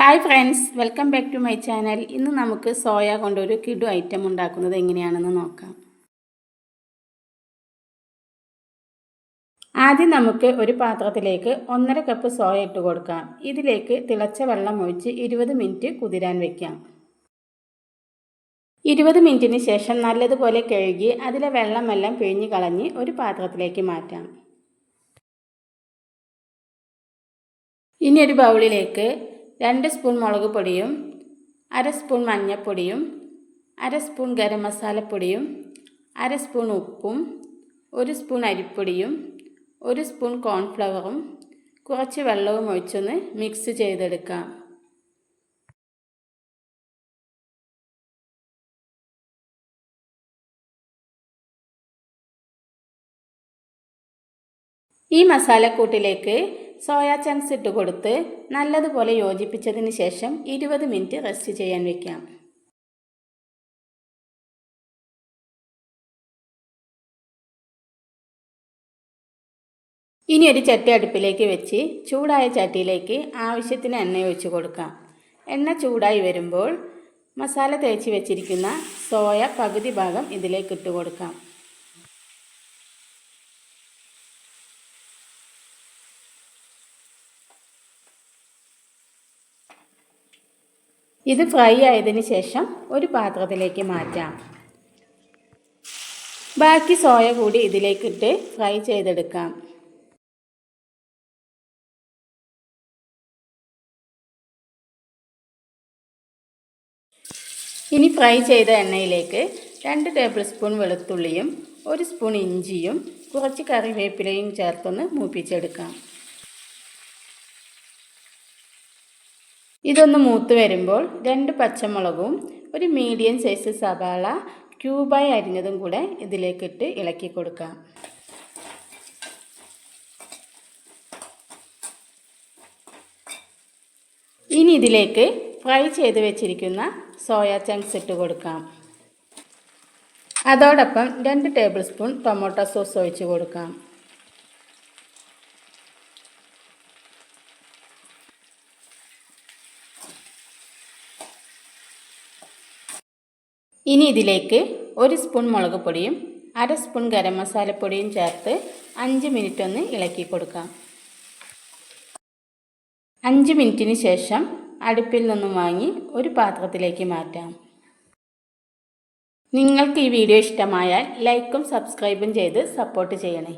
Hi friends, welcome back to my channel. ഇന്ന് നമുക്ക് soya കൊണ്ടൊരു കിഡു ഐറ്റം ഉണ്ടാക്കുന്നത് എങ്ങനെയാണെന്ന് നോക്കാം. ആദ്യം നമുക്ക് ഒരു പാത്രത്തിലേക്ക് 1.5 കപ്പ് സോയ ഇട്ട് കൊടുക്കാം. ഇതിലേക്ക് തിളച്ച വെള്ളം ഒഴിച്ച് 20 മിനിറ്റ് കുതിരാൻ വയ്ക്കാം. 20 മിനിറ്റിന് ശേഷം നല്ലതുപോലെ കഴുകി അതിലെ വെള്ളമെല്ലാം പിഴിഞ്ഞ് കളഞ്ഞ് ഒരു പാത്രത്തിലേക്ക് മാറ്റാം. ഇനി ഒരു ബൗളിലേക്ക് 2 സ്പൂൺ മുളക് പൊടിയും 1/2 സ്പൂൺ മഞ്ഞൾപ്പൊടിയും 1/2 സ്പൂൺ ഗരം മസാലപ്പൊടിയും 1/2 സ്പൂൺ ഉപ്പും 1 സ്പൂൺ അരിപ്പൊടിയും 1 സ്പൂൺ കോൺഫ്ലവറും കുറച്ച് വെള്ളവും ഒഴിച്ചൊന്ന് മിക്സ് ചെയ്തെടുക്കാം. ഈ മസാലക്കൂട്ടിലേക്ക് സോയ ചങ്ക്സ് ഇട്ട് കൊടുത്ത് നല്ലതുപോലെ യോജിപ്പിച്ചതിന് ശേഷം 20 മിനിറ്റ് റെസ്റ്റ് ചെയ്യാൻ വയ്ക്കാം. ഇനി ഒരു ചട്ടി അടുപ്പിലേക്ക് വെച്ച് ചൂടായ ചട്ടിയിലേക്ക് ആവശ്യത്തിന് എണ്ണ ഒഴിച്ച് കൊടുക്കാം. എണ്ണ ചൂടായി വരുമ്പോൾ മസാല തേച്ച് വെച്ചിരിക്കുന്ന സോയ പകുതി ഭാഗം ഇതിലേക്ക് ഇട്ട് കൊടുക്കാം. ഇത് ഫ്രൈ ആയതിനു ശേഷം ഒരു പാത്രത്തിലേക്ക് മാറ്റാം. ബാക്കി സോയ കൂടി ഇതിലേക്കിട്ട് ഫ്രൈ ചെയ്തെടുക്കാം. ഇനി ഫ്രൈ ചെയ്ത എണ്ണയിലേക്ക് 2 ടേബിൾ സ്പൂൺ വെളുത്തുള്ളിയും 1 സ്പൂൺ ഇഞ്ചിയും കുറച്ച് കറിവേപ്പിലയും ചേർത്തൊന്ന് മൂപ്പിച്ചെടുക്കാം. ഇതൊന്ന് മൂത്ത് വരുമ്പോൾ 2 പച്ചമുളകും ഒരു മീഡിയം സൈസ് സവാള ക്യൂബായി അരിഞ്ഞതും കൂടെ ഇതിലേക്കിട്ട് ഇളക്കി കൊടുക്കാം. ഇനി ഇതിലേക്ക് ഫ്രൈ ചെയ്ത് വെച്ചിരിക്കുന്ന സോയ ചങ്ക്സ് ഇട്ട് കൊടുക്കാം. അതോടൊപ്പം 2 ടേബിൾ സ്പൂൺ ടൊമാറ്റോ സോസ് ഒഴിച്ച് കൊടുക്കാം. ഇനി ഇതിലേക്ക് 1 സ്പൂൺ മുളക് പൊടിയും 1/2 സ്പൂൺ ഗരം മസാലപ്പൊടിയും ചേർത്ത് 5 മിനിറ്റ് ഒന്ന് ഇളക്കി കൊടുക്കാം. 5 മിനിറ്റിന് ശേഷം അടുപ്പിൽ നിന്നും വാങ്ങി ഒരു പാത്രത്തിലേക്ക് മാറ്റാം. നിങ്ങൾക്ക് ഈ വീഡിയോ ഇഷ്ടമായാൽ ലൈക്കും സബ്സ്ക്രൈബും ചെയ്ത് സപ്പോർട്ട് ചെയ്യണേ.